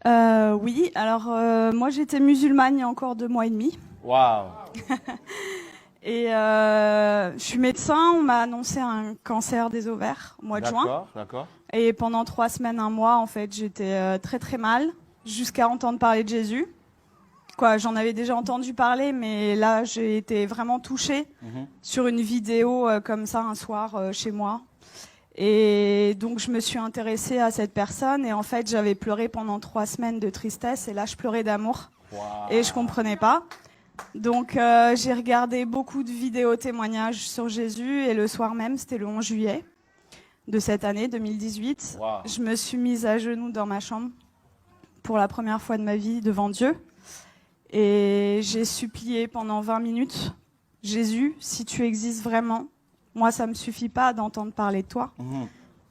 Oui, alors moi j'étais musulmane il y a encore 2 mois et demi. Waouh. Et je suis médecin, on m'a annoncé un cancer des ovaires au mois de juin. D'accord, d'accord. Et pendant 3 semaines, un mois, en fait, j'étais très très mal, jusqu'à entendre parler de Jésus. Quoi, j'en avais déjà entendu parler, mais là j'ai été vraiment touchée sur une vidéo comme ça un soir chez moi. Et donc je me suis intéressée à cette personne et en fait j'avais pleuré pendant 3 semaines de tristesse et là je pleurais d'amour. Waouh. Et je comprenais pas. Donc j'ai regardé beaucoup de vidéos témoignages sur Jésus et le soir même, c'était le 11 juillet de cette année 2018, Waouh. je me suis mise à genoux dans ma chambre pour la première fois de ma vie devant Dieu et j'ai supplié pendant 20 minutes, Jésus, si tu existes vraiment, moi ça me suffit pas d'entendre parler de toi,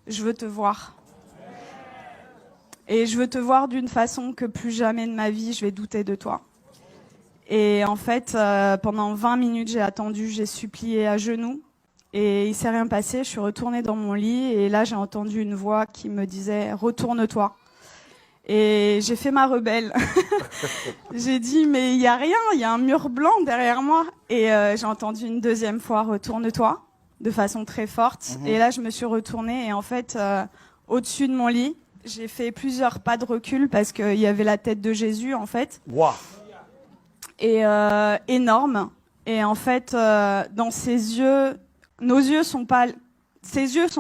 je veux te voir. Et je veux te voir d'une façon que plus jamais de ma vie je vais douter de toi. Et en fait, pendant 20 minutes, j'ai attendu, j'ai supplié à genoux. Et il s'est rien passé, je suis retournée dans mon lit. Et là, j'ai entendu une voix qui me disait « Retourne-toi ». Et j'ai fait ma rebelle. J'ai dit « Mais il n'y a rien, il y a un mur blanc derrière moi ». Et j'ai entendu une deuxième fois « Retourne-toi » de façon très forte. Et là, je me suis retournée. Et en fait, au-dessus de mon lit, j'ai fait plusieurs pas de recul parce qu'il y avait la tête de Jésus, en fait. Waouh. Et énorme. Et en fait, dans ses yeux, ses yeux sont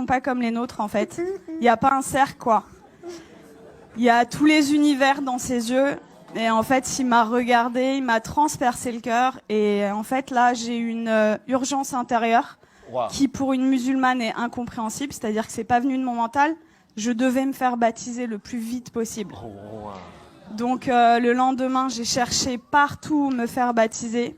pas comme les nôtres en fait. Il n'y a pas un cercle quoi. Il y a tous les univers dans ses yeux. Et en fait, il m'a regardé, il m'a transpercé le cœur. Et en fait, là, j'ai une urgence intérieure Waouh. qui, pour une musulmane, est incompréhensible. C'est-à-dire que c'est pas venu de mon mental. Je devais me faire baptiser le plus vite possible. Oh, wow. Donc le lendemain, j'ai cherché partout où me faire baptiser.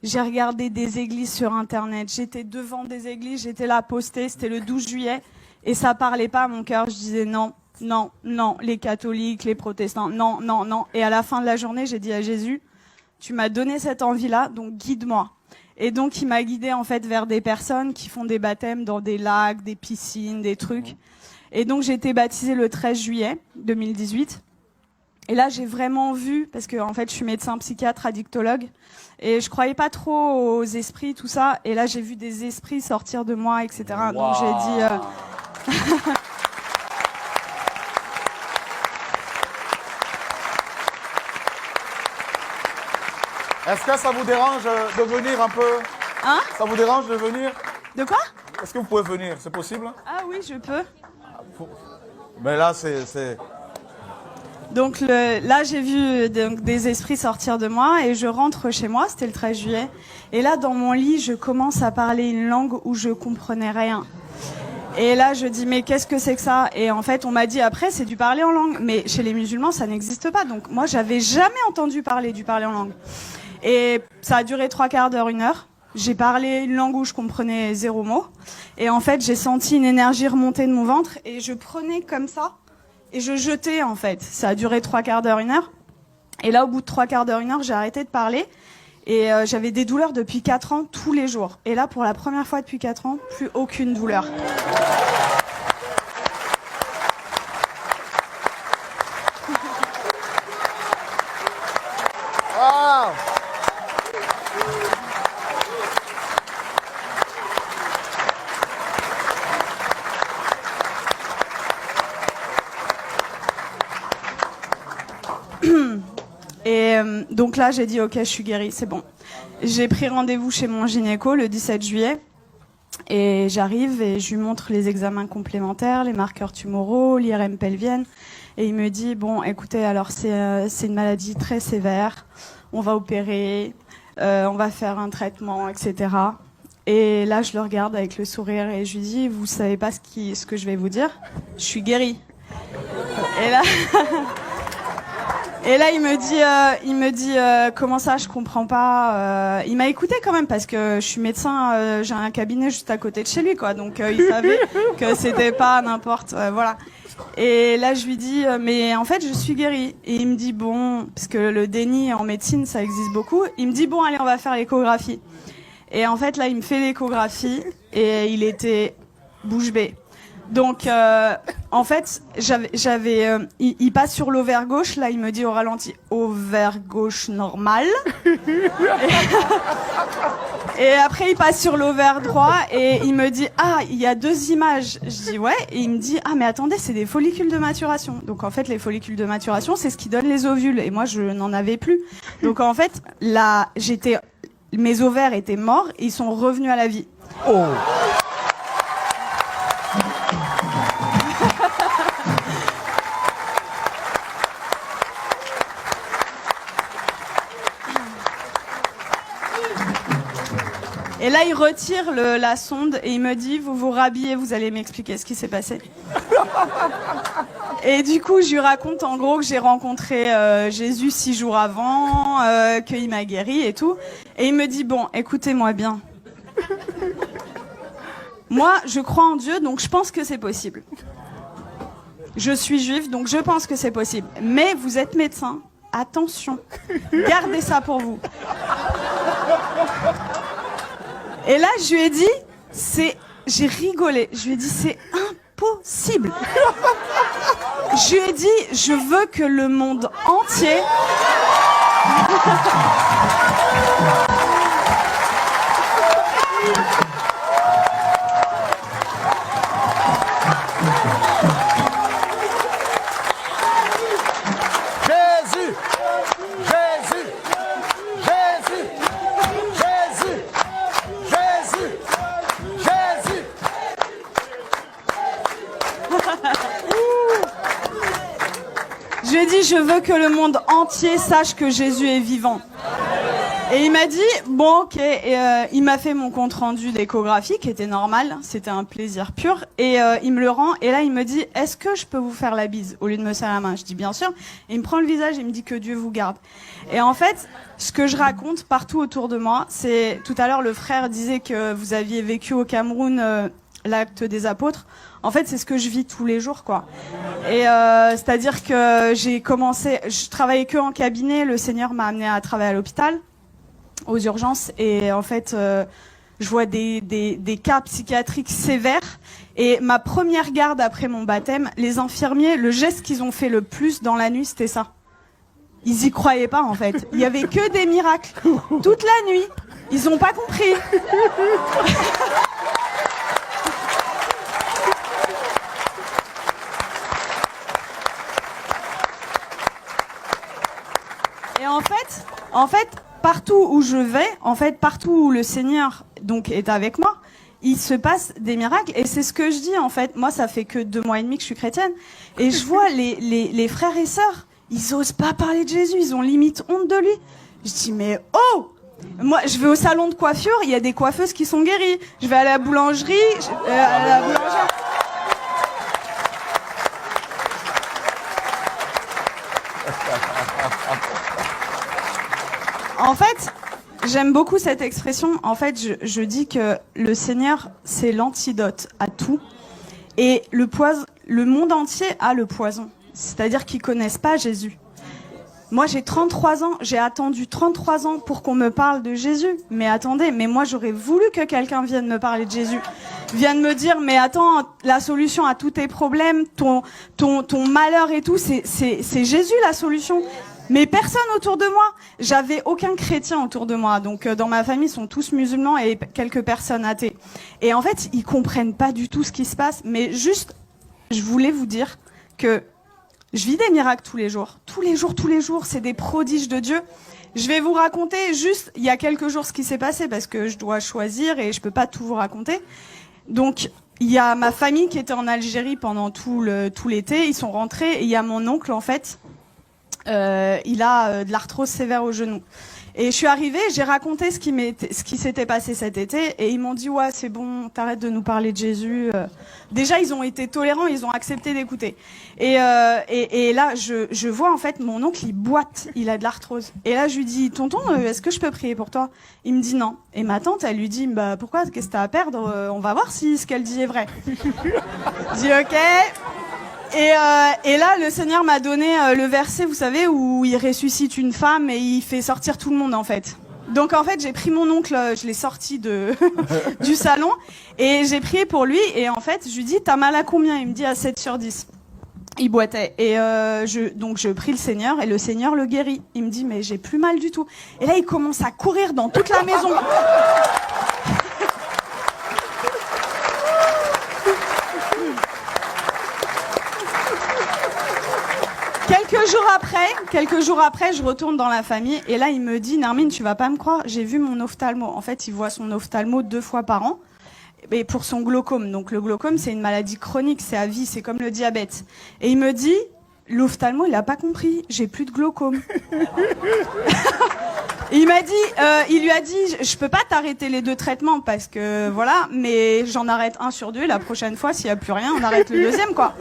J'ai regardé des églises sur Internet. J'étais devant des églises, j'étais là postée. C'était le 12 juillet. Et ça parlait pas à mon cœur. Je disais non, non, non. Les catholiques, les protestants, non, non, non. Et à la fin de la journée, j'ai dit à Jésus, tu m'as donné cette envie-là, donc guide-moi. Et donc il m'a guidée en fait vers des personnes qui font des baptêmes dans des lacs, des piscines, des trucs. Et donc j'ai été baptisée le 13 juillet 2018. Et là, j'ai vraiment vu, parce que en fait, je suis médecin psychiatre, addictologue, et je croyais pas trop aux esprits, tout ça. Et là, j'ai vu des esprits sortir de moi, etc. Wow. Donc j'ai dit. Est-ce que ça vous dérange de venir un peu? Hein? Ça vous dérange de venir? De quoi? Est-ce que vous pouvez venir? C'est possible? Ah oui, je peux. Mais là, c'est... Donc là, j'ai vu des esprits sortir de moi et je rentre chez moi, c'était le 13 juillet. Et là, dans mon lit, je commence à parler une langue où je comprenais rien. Et là, je dis, mais qu'est-ce que c'est que ça? Et en fait, on m'a dit après, c'est du parler en langue. Mais chez les musulmans, ça n'existe pas. Donc moi, j'avais jamais entendu parler du parler en langue. Et ça a duré 3/4 d'heure, 1 heure. J'ai parlé une langue où je comprenais 0 mot. Et en fait, j'ai senti une énergie remonter de mon ventre et je prenais comme ça. Et je jetais, en fait. Ça a duré 3/4 d'heure, 1 heure. Et là, au bout de 3/4 d'heure, 1 heure, j'ai arrêté de parler. Et j'avais des douleurs depuis 4 ans, tous les jours. Et là, pour la première fois depuis 4 ans, plus aucune douleur. Ah. Et donc là, j'ai dit, ok, je suis guérie, c'est bon. J'ai pris rendez-vous chez mon gynéco le 17 juillet. Et j'arrive et je lui montre les examens complémentaires, les marqueurs tumoraux, l'IRM pelvienne. Et il me dit, bon, écoutez, alors c'est une maladie très sévère. On va opérer, on va faire un traitement, etc. Et là, je le regarde avec le sourire et je lui dis, vous savez pas ce que je vais vous dire? Je suis guérie. Et là... Et là, il me dit, comment ça, je comprends pas. Il m'a écouté quand même parce que je suis médecin, j'ai un cabinet juste à côté de chez lui, quoi. Donc il savait que c'était pas n'importe, voilà. Et là, je lui dis, mais en fait, je suis guérie. Et il me dit, bon, parce que le déni en médecine, ça existe beaucoup. Il me dit, bon, allez, on va faire l'échographie. Et en fait, là, il me fait l'échographie et il était bouche bée. Donc, en fait, il passe sur l'ovaire gauche. Là, il me dit au ralenti, ovaire gauche normal. Et après, il passe sur l'ovaire droit et il me dit, ah, il y a 2 images. Je dis, ouais. Et il me dit, ah, mais attendez, c'est des follicules de maturation. Donc, en fait, les follicules de maturation, c'est ce qui donne les ovules. Et moi, je n'en avais plus. Donc, en fait, là, mes ovaires étaient morts et ils sont revenus à la vie. Oh. Et là, il retire la sonde et il me dit, vous vous rhabillez, vous allez m'expliquer ce qui s'est passé. Et du coup, je lui raconte en gros que j'ai rencontré Jésus 6 jours avant, qu'il m'a guéri et tout. Et il me dit, bon, écoutez-moi bien. Moi, je crois en Dieu, donc je pense que c'est possible. Je suis juive, donc je pense que c'est possible. Mais vous êtes médecin, attention, gardez ça pour vous. Et là, je lui ai dit, j'ai rigolé. Je lui ai dit, c'est impossible. Je lui ai dit, je veux que le monde entier... Je lui ai dit, je veux que le monde entier sache que Jésus est vivant. Et il m'a dit, bon, ok. Et il m'a fait mon compte rendu d'échographie, qui était normal. C'était un plaisir pur. Et il me le rend. Et là, il me dit, est-ce que je peux vous faire la bise au lieu de me serrer la main? Je dis, bien sûr. Et il me prend le visage et il me dit que Dieu vous garde. Et en fait, ce que je raconte partout autour de moi, c'est, tout à l'heure, le frère disait que vous aviez vécu au Cameroun l'acte des apôtres. En fait, c'est ce que je vis tous les jours, quoi. Et c'est-à-dire que je travaillais que en cabinet. Le Seigneur m'a amené à travailler à l'hôpital, aux urgences. Et en fait, je vois des cas psychiatriques sévères. Et ma première garde après mon baptême, les infirmiers, le geste qu'ils ont fait le plus dans la nuit, c'était ça. Ils y croyaient pas, en fait. Il y avait que des miracles. Toute la nuit. Ils ont pas compris. Et en fait, partout où je vais, partout où le Seigneur donc est avec moi, il se passe des miracles. Et c'est ce que je dis, en fait. Moi, ça fait que 2 mois et demi que je suis chrétienne. Et je vois les frères et sœurs, ils osent pas parler de Jésus. Ils ont limite honte de lui. Je dis, mais oh! Moi, je vais au salon de coiffure, il y a des coiffeuses qui sont guéries. Je vais à la boulangerie, à la boulangère. En fait, j'aime beaucoup cette expression. En fait, je dis que le Seigneur, c'est l'antidote à tout. Et le monde entier a le poison. C'est-à-dire qu'ils connaissent pas Jésus. Moi, j'ai 33 ans. J'ai attendu 33 ans pour qu'on me parle de Jésus. Mais attendez, mais moi, j'aurais voulu que quelqu'un vienne me parler de Jésus. Vienne me dire, mais attends, la solution à tous tes problèmes, ton malheur et tout, c'est Jésus la solution. Mais personne autour de moi. J'avais aucun chrétien autour de moi. Donc dans ma famille, ils sont tous musulmans et quelques personnes athées. Et en fait, ils comprennent pas du tout ce qui se passe. Mais juste, je voulais vous dire que je vis des miracles tous les jours. Tous les jours, c'est des prodiges de Dieu. Je vais vous raconter juste, il y a quelques jours, ce qui s'est passé parce que je dois choisir et je peux pas tout vous raconter. Donc, il y a ma famille qui était en Algérie pendant tout l'été. Ils sont rentrés et il y a mon oncle, en fait. Il a de l'arthrose sévère au genou. Et je suis arrivée, j'ai raconté ce qui s'était passé cet été, et ils m'ont dit, ouais, c'est bon, t'arrêtes de nous parler de Jésus. Déjà, ils ont été tolérants, ils ont accepté d'écouter. Et là, je vois, en fait, mon oncle, il boite, il a de l'arthrose. Et là, je lui dis, tonton, est-ce que je peux prier pour toi? Il me dit non. Et ma tante, elle lui dit, bah, pourquoi, qu'est-ce que t'as à perdre? On va voir si ce qu'elle dit est vrai. Je dis, ok. Et là, le Seigneur m'a donné le verset, vous savez, où il ressuscite une femme et il fait sortir tout le monde, en fait. Donc en fait, j'ai pris mon oncle, je l'ai sorti du salon et j'ai prié pour lui. Et en fait, je lui dis, t'as mal à combien? Il me dit à 7 sur 10. Il boitait. Et donc je prie le Seigneur et le Seigneur le guérit. Il me dit, mais j'ai plus mal du tout. Et là, il commence à courir dans toute la maison. Quelques jours après, je retourne dans la famille et là, il me dit, Nermine, tu vas pas me croire, j'ai vu mon ophtalmo. En fait, il voit son ophtalmo 2 fois par an et pour son glaucome. Donc le glaucome, c'est une maladie chronique, c'est à vie, c'est comme le diabète. Et il me dit, l'ophtalmo, il a pas compris, j'ai plus de glaucome. Il lui a dit, je peux pas t'arrêter les 2 traitements parce que voilà, mais j'en arrête 1 sur 2. La prochaine fois, s'il y a plus rien, on arrête le 2e, quoi.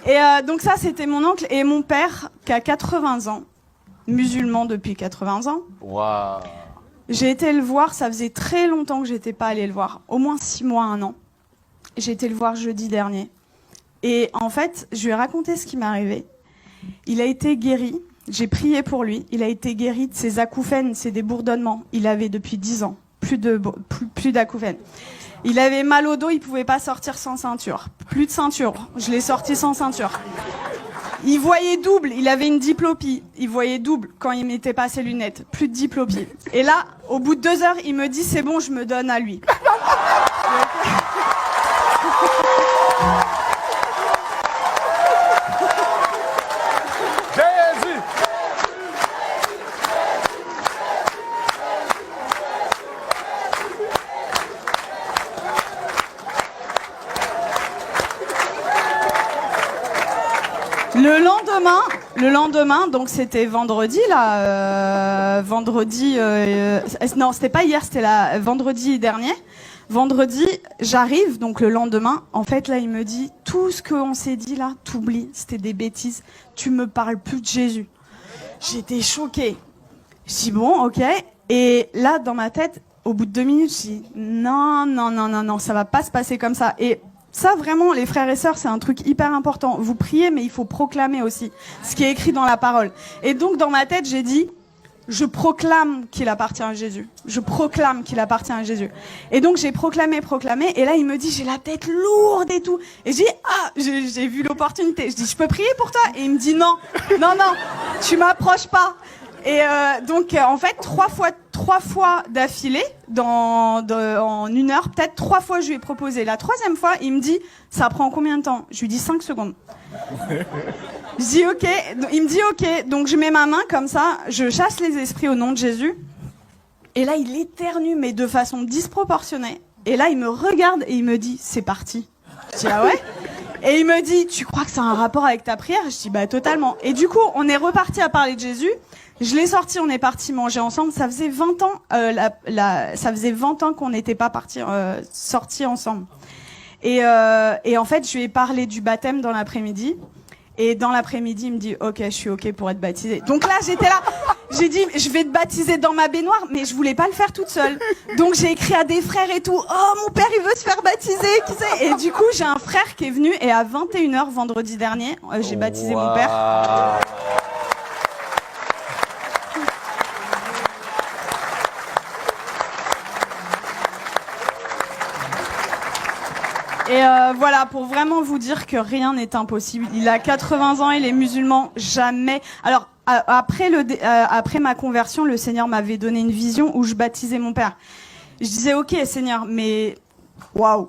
Et donc ça, c'était mon oncle et mon père qui a 80 ans, musulman depuis 80 ans. Waouh. J'ai été le voir, ça faisait très longtemps que j'étais pas allée le voir, au moins 6 mois, 1 an. J'ai été le voir jeudi dernier. Et en fait, je lui ai raconté ce qui m'est arrivé. Il a été guéri, j'ai prié pour lui, il a été guéri de ses acouphènes, c'est des bourdonnements. Il avait depuis 10 ans, plus d'acouphènes. Il avait mal au dos, il pouvait pas sortir sans ceinture. Plus de ceinture, je l'ai sorti sans ceinture. Il voyait double, il avait une diplopie. Il voyait double quand il mettait pas ses lunettes. Plus de diplopie. Et là, au bout de 2 heures, il me dit, c'est bon, je me donne à lui. Le lendemain, donc c'était vendredi là, non, c'était pas hier, c'était vendredi dernier. Vendredi, j'arrive, donc le lendemain, en fait là, il me dit, tout ce qu'on s'est dit là, t'oublies, c'était des bêtises, tu me parles plus de Jésus. J'étais choquée. Je dis bon, ok. Et là, dans ma tête, au bout de 2 minutes, je dis non, ça va pas se passer comme ça. Et ça, vraiment, les frères et sœurs, c'est un truc hyper important. Vous priez, mais il faut proclamer aussi ce qui est écrit dans la parole. Et donc, dans ma tête, j'ai dit, je proclame qu'il appartient à Jésus. Je proclame qu'il appartient à Jésus. Et donc, j'ai proclamé. Et là, il me dit, j'ai la tête lourde et tout. Et je dis, j'ai vu l'opportunité. Je dis, je peux prier pour toi? Et il me dit, non, tu m'approches pas. Et donc, en fait, 3 fois d'affilée, en 1 heure, peut-être 3 fois, je lui ai proposé. La 3e fois, il me dit, ça prend combien de temps? Je lui dis 5 secondes. Je dis ok. Il me dit ok. Donc, je mets ma main comme ça, je chasse les esprits au nom de Jésus. Et là, il éternue, mais de façon disproportionnée. Et là, il me regarde et il me dit, c'est parti. Je dis, ah ouais? Et il me dit, tu crois que ça a un rapport avec ta prière? Je dis, bah, totalement. Et du coup, on est reparti à parler de Jésus. Je l'ai sorti, on est parti manger ensemble. Ça faisait 20 ans, ça faisait 20 ans qu'on n'était pas sortis ensemble. Et en fait, je lui ai parlé du baptême dans l'après-midi. Et dans l'après-midi, il me dit, ok, je suis ok pour être baptisé. Donc là, j'étais là. J'ai dit, je vais te baptiser dans ma baignoire, mais je voulais pas le faire toute seule. Donc j'ai écrit à des frères et tout. Oh, mon père, il veut se faire baptiser, qui sait? Et du coup, j'ai un frère qui est venu et à 21h vendredi dernier, j'ai baptisé mon père. Et voilà, pour vraiment vous dire que rien n'est impossible. Il a 80 ans, il est musulman, jamais. Alors, après ma conversion, le Seigneur m'avait donné une vision où je baptisais mon père. Je disais, ok, Seigneur, mais waouh.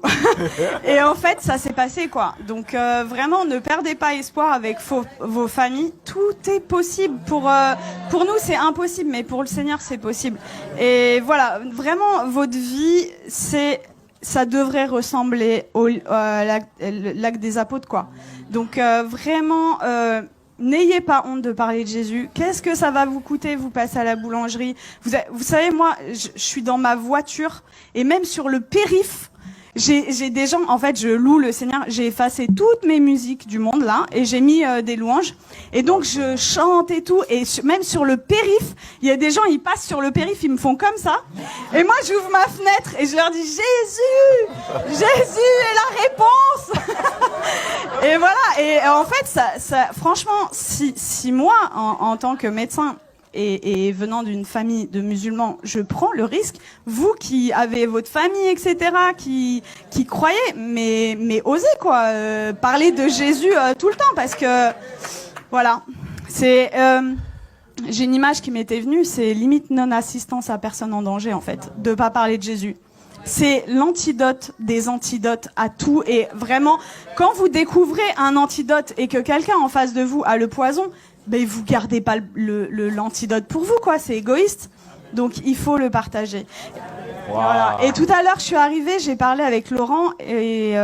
Et en fait, ça s'est passé, quoi. Donc, vraiment, ne perdez pas espoir avec vos familles. Tout est possible. Pour nous, c'est impossible, mais pour le Seigneur, c'est possible. Et voilà, vraiment, votre vie, ça devrait ressembler au lac des apôtres, quoi. Donc vraiment, n'ayez pas honte de parler de Jésus. Qu'est-ce que ça va vous coûter? Vous passez à la boulangerie. Vous savez, moi, je suis dans ma voiture et même sur le périph', j'ai des gens, en fait, je loue le Seigneur. J'ai effacé toutes mes musiques du monde là et j'ai mis des louanges. Et donc je chante et tout. Et même sur le périph', il y a des gens, ils passent sur le périph', ils me font comme ça. Et moi, j'ouvre ma fenêtre et je leur dis Jésus est la réponse. Et voilà. Et en fait, ça franchement, si moi, en tant que médecin, et venant d'une famille de musulmans, je prends le risque. Vous qui avez votre famille, etc., qui croyez, mais osez quoi, parler de Jésus tout le temps, parce que voilà, c'est j'ai une image qui m'était venue, c'est limite non-assistance à personne en danger en fait, de pas parler de Jésus. C'est l'antidote des antidotes à tout, et vraiment, quand vous découvrez un antidote et que quelqu'un en face de vous a le poison, ben vous gardez pas l'antidote pour vous, quoi. C'est égoïste. Donc il faut le partager. Wow. Voilà. Et tout à l'heure, je suis arrivée, j'ai parlé avec Laurent et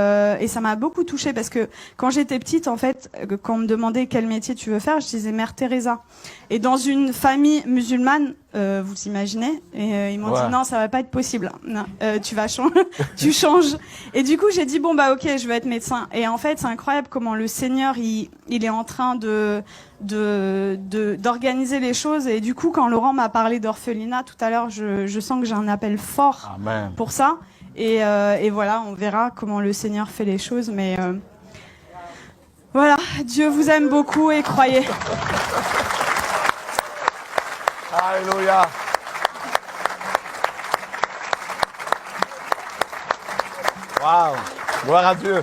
ça m'a beaucoup touchée parce que quand j'étais petite, en fait, quand on me demandait quel métier tu veux faire, je disais Mère Teresa. Et dans une famille musulmane, vous imaginez, et ils m'ont dit non, ça va pas être possible. Non, tu vas changer, tu changes. Et du coup, j'ai dit bon bah ok, je veux être médecin. Et en fait, c'est incroyable comment le Seigneur il est en train d'organiser les choses. Et du coup, quand Laurent m'a parlé d'orphelinat tout à l'heure, je sens que j'ai un appel fort Amen. pour ça. Et voilà, on verra comment le Seigneur fait les choses. Mais voilà, Dieu vous aime beaucoup et croyez. Alléluia. Waouh. Gloire à Dieu.